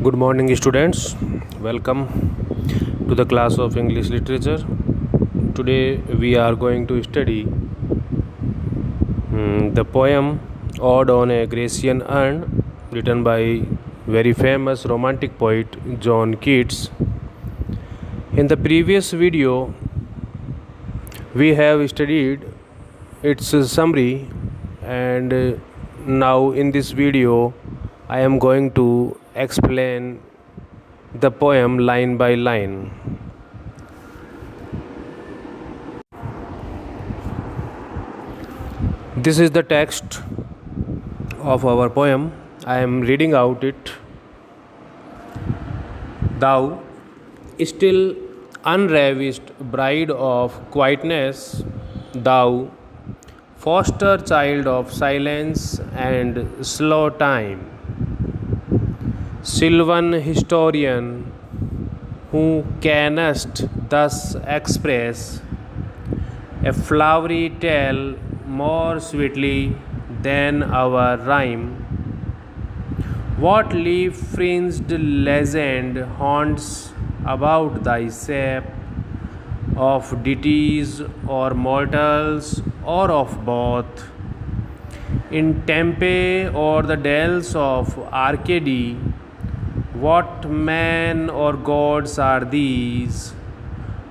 Good morning, students. Welcome to the class of English Literature. Today we are going to study the poem Ode on a Grecian Urn, written by very famous romantic poet John Keats. In the previous video, we have studied its summary, and now in this video, I am going to explain the poem line by line. This is the text of our poem. I am reading out it. Thou, still unravished bride of quietness, thou, foster child of silence and slow time, sylvan historian, who canst thus express a flowery tale more sweetly than our rhyme. What leaf-fringed legend haunts about thy shape, of deities or mortals or of both? In Tempe or the dales of Arcady, what men or gods are these?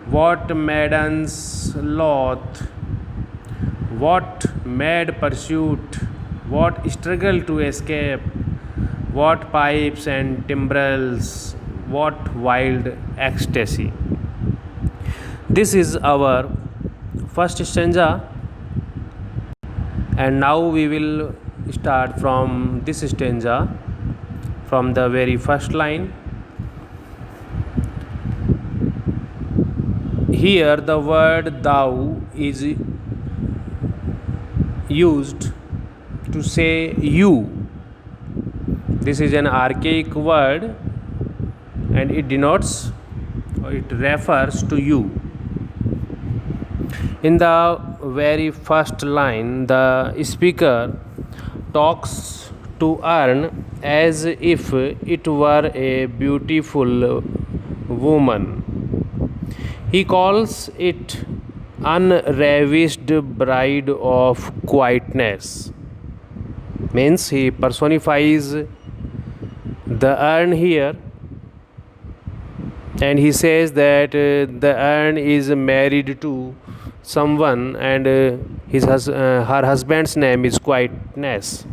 What maidens loth? What mad pursuit? What struggle to escape? What pipes and timbrels? What wild ecstasy? This is our first stanza, and now we will start from this stanza, from the very first line. Here the word thou is used to say you. This is an archaic word and it denotes, or it refers to you. In the very first line, the speaker talks to urn as if it were a beautiful woman. He calls it unravished bride of quietness. Means he personifies the urn here, and he says that the urn is married to someone, and her husband's name is Quietness.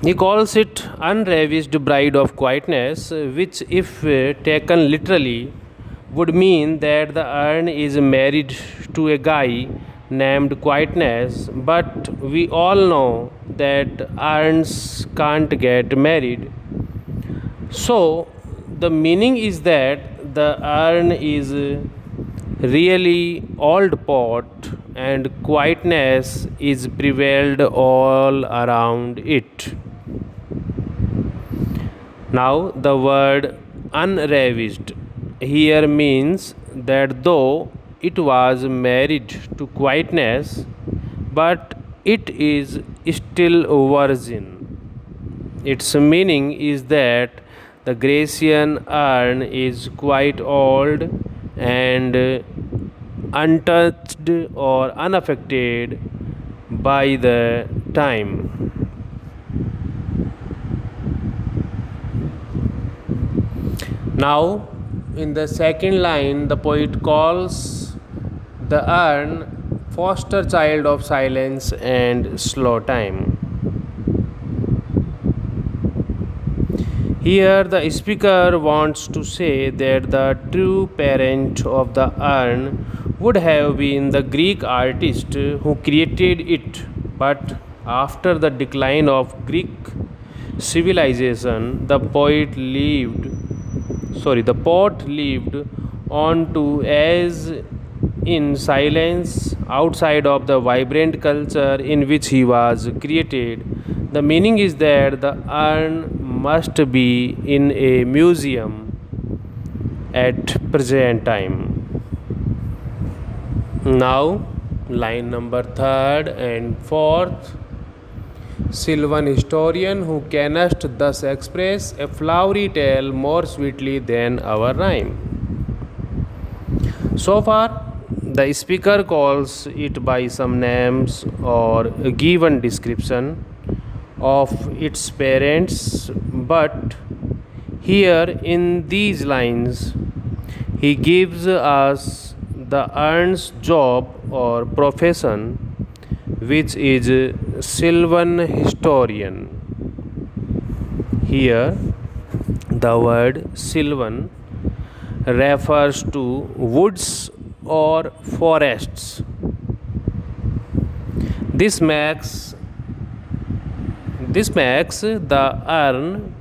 He calls it unravished bride of quietness, which if taken literally would mean that the urn is married to a guy named Quietness, but we all know that urns can't get married. So the meaning is that the urn is really old pot and quietness is prevailed all around it. Now the word unravished here means that though it was married to quietness, but it is still virgin. Its meaning is that the Grecian urn is quite old and untouched or unaffected by the time. Now, in the second line, the poet calls the urn foster child of silence and slow time. Here, the speaker wants to say that the true parent of the urn would have been the Greek artist who created it, but after the decline of Greek civilization, the pot lived on to as in silence outside of the vibrant culture in which he was created. The meaning is that the urn must be in a museum at present time. Now line number 3rd and 4th. Sylvan historian who canst thus express a flowery tale more sweetly than our rhyme. So far, the speaker calls it by some names or a given description of its parents, but here in these lines, he gives us the ern's job or profession, which is Sylvan historian. Here, the word Sylvan refers to woods or forests. This makes this makes the ern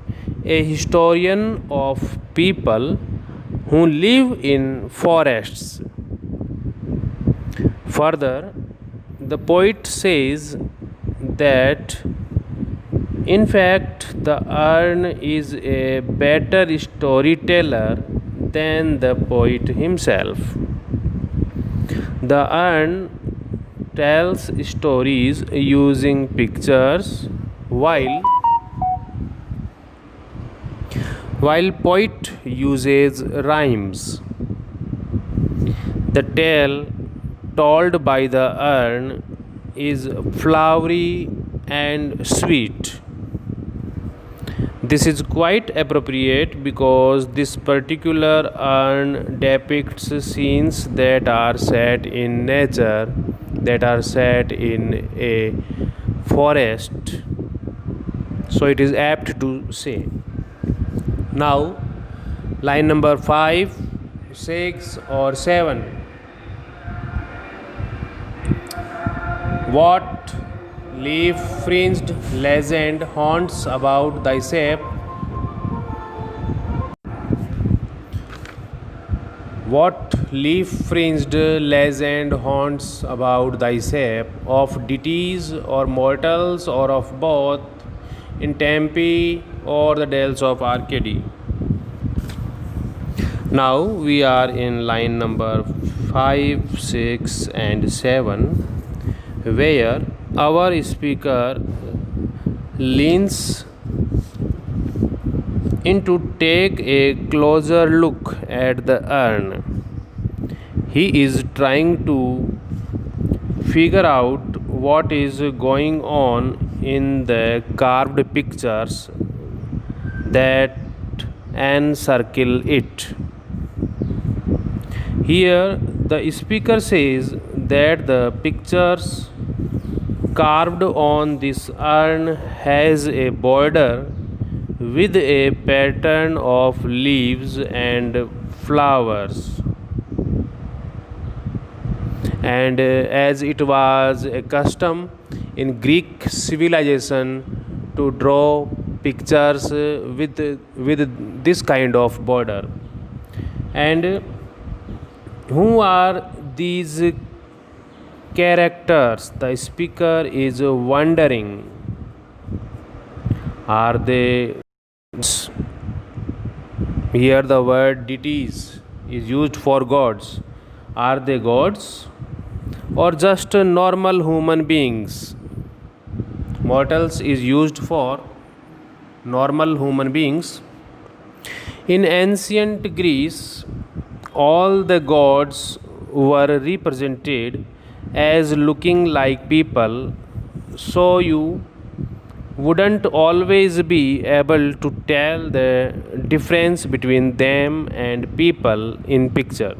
a historian of people who live in forests. Further, the poet says that in fact the ern is a better storyteller than the poet himself. The ern tells stories using pictures while poet uses rhymes. The tale told by the ern is flowery and sweet. This is quite appropriate because this particular urn depicts scenes that are set in nature, that are set in a forest. So it is apt to say. Now, line number 5, 6, or 7. What leaf fringed legend haunts about thy shape? What leaf fringed legend haunts about thy shape, of deities or mortals or of both, in Tempe or the dales of Arcady? Now we are in line number 5, 6, and 7, where our speaker leans in to take a closer look at the urn. He is trying to figure out what is going on in the carved pictures that encircle it. Here, the speaker says that the pictures carved on this urn has a border with a pattern of leaves and flowers. And as it was a custom in Greek civilization to draw pictures with this kind of border. And who are these characters? The speaker is wondering. Are they? Here the word deities is used for gods. Are they gods or just normal human beings? Mortals is used for normal human beings. In ancient Greece, all the gods were represented as looking like people, so you wouldn't always be able to tell the difference between them and people in picture.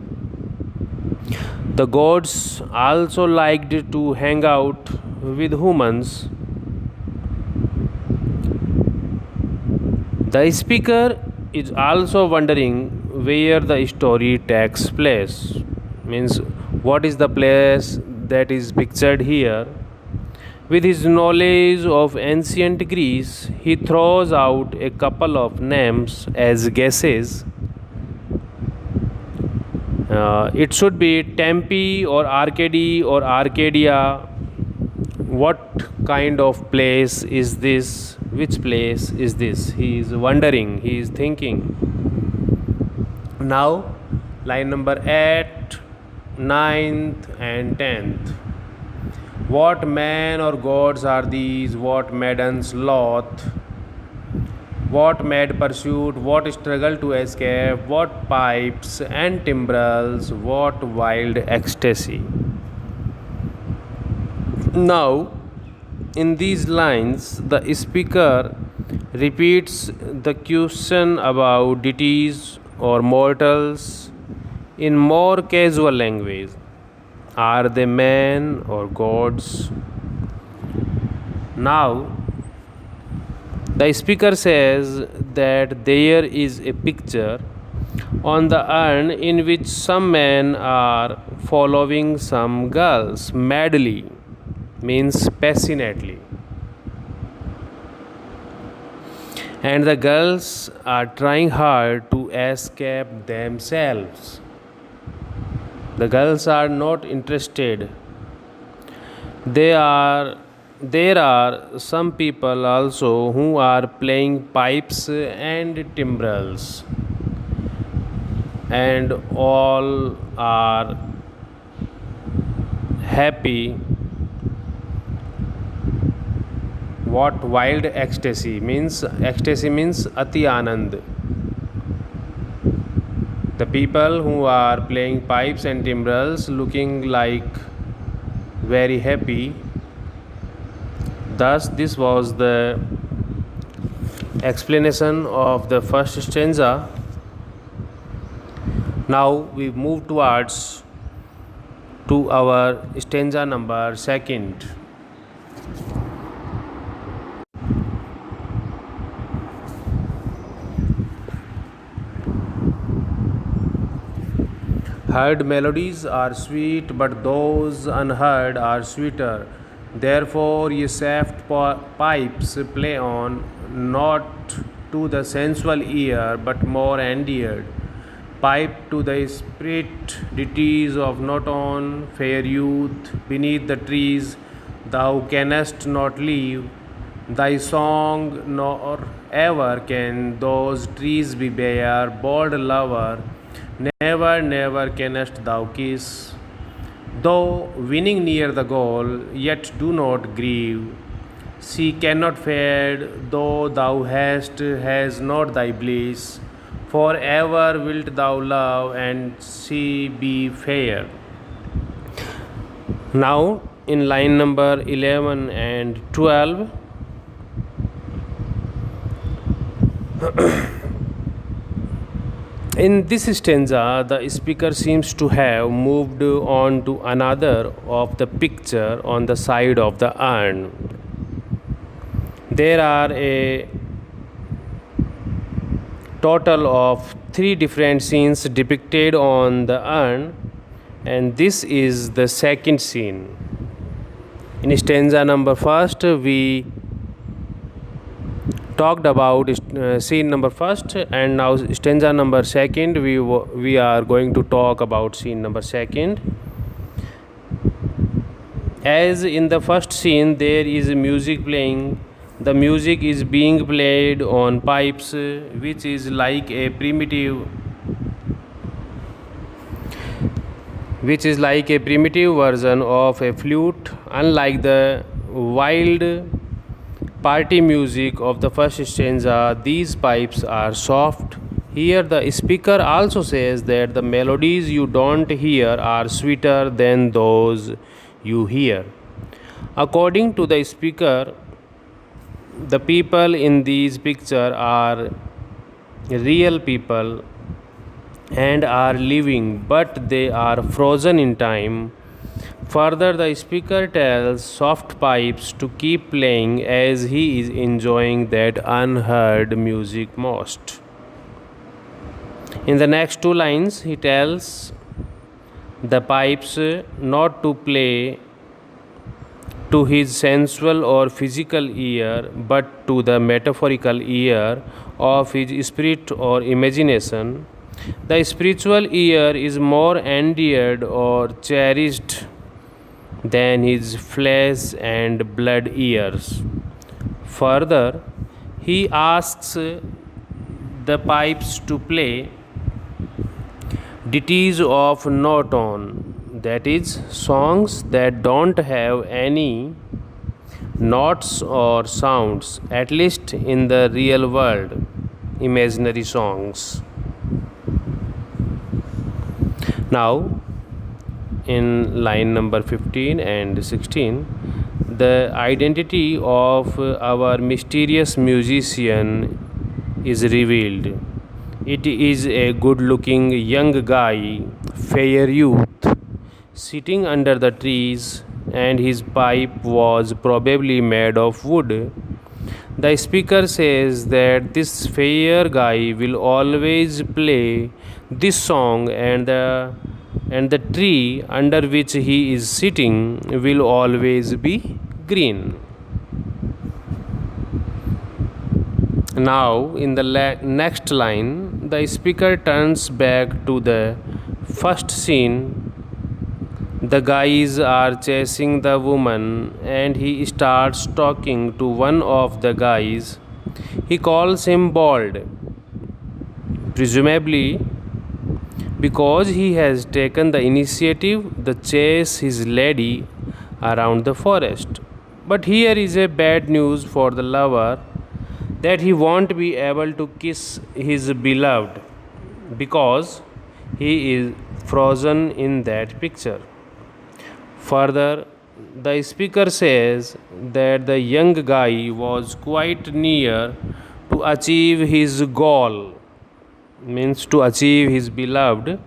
The gods also liked to hang out with humans. The speaker is also wondering where the story takes place. Means, what is the place that is pictured here? With his knowledge of ancient Greece, he throws out a couple of names as guesses. It should be Tempe or Arcady or Arcadia. What kind of place is this? Which place is this? He is wondering, he is thinking. Now, line number 8, 9th, and 10th. What men or gods are these? What maidens loth? What mad pursuit? What struggle to escape? What pipes and timbrels? What wild ecstasy? Now, in these lines, the speaker repeats the question about deities or mortals in more casual language. Are they men or gods? Now, the speaker says that there is a picture on the urn in which some men are following some girls madly, means passionately, and the girls are trying hard to escape themselves. The girls are not interested. They are there are some people also who are playing pipes and timbrels, and all are happy. What wild ecstasy means? Ecstasy means ati anand. The people who are playing pipes and timbrels looking like very happy. Thus, this was the explanation of the first stanza. Now we move towards to our stanza number second. Heard melodies are sweet, but those unheard are sweeter. Therefore, ye soft pipes play on, not to the sensual ear, but more endeared. Pipe to the spirit deities of Noton, fair youth, beneath the trees, thou canst not leave thy song, nor ever can those trees be bare, bold lover. Never, never canst thou kiss. Though winning near the goal, yet do not grieve. She cannot fade, though thou has not thy bliss. Forever wilt thou love, and she be fair. Now, in line number 11 and 12, in this stanza, the speaker seems to have moved on to another of the picture on the side of the urn. There are a total of 3 different scenes depicted on the urn, and this is the second scene. In stanza number first, we talked about scene number first, and now stanza number second we are going to talk about scene number second. As in the first scene, there is music playing. The music is being played on pipes, which is like a primitive version of a flute. Unlike the wild party music of the first stanza, these pipes are soft. Here the speaker also says that the melodies you don't hear are sweeter than those you hear. According to the speaker, the people in these picture are real people and are living, but they are frozen in time. Further, the speaker tells soft pipes to keep playing as he is enjoying that unheard music most. In the next 2 lines, he tells the pipes not to play to his sensual or physical ear, but to the metaphorical ear of his spirit or imagination. The spiritual ear is more endeared or cherished than his flesh and blood ears. Further, he asks the pipes to play deities of Noton, that is, songs that don't have any notes or sounds, at least in the real world, imaginary songs. Now, in line number 15 and 16, the identity of our mysterious musician is revealed. It is a good looking young guy, fair youth, sitting under the trees, and his pipe was probably made of wood. The speaker says that this fair guy will always play this song, and the tree under which he is sitting will always be green. Now, in the next line, the speaker turns back to the first scene. The guys are chasing the woman, and he starts talking to one of the guys. He calls him bald, presumably because he has taken the initiative to chase his lady around the forest. But here is a bad news for the lover, that he won't be able to kiss his beloved because he is frozen in that picture. Further, the speaker says that the young guy was quite near to achieve his goal, means to achieve his beloved,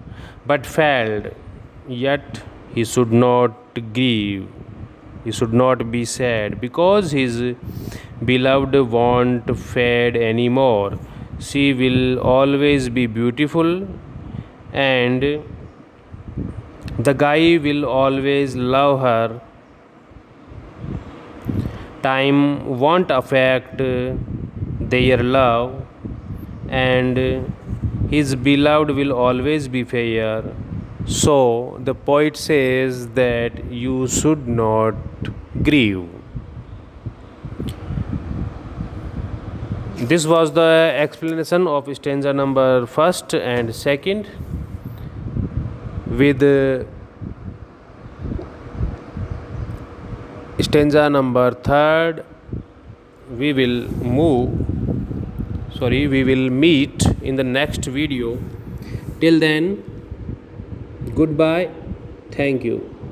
but failed. Yet he should not grieve, he should not be sad because his beloved won't fade anymore. She will always be beautiful, and the guy will always love her. Time won't affect their love, and his beloved will always be fair. So the poet says that you should not grieve. This was the explanation of stanza number first and second. With stanza number third, we will meet in the next video. Till then, goodbye. Thank you.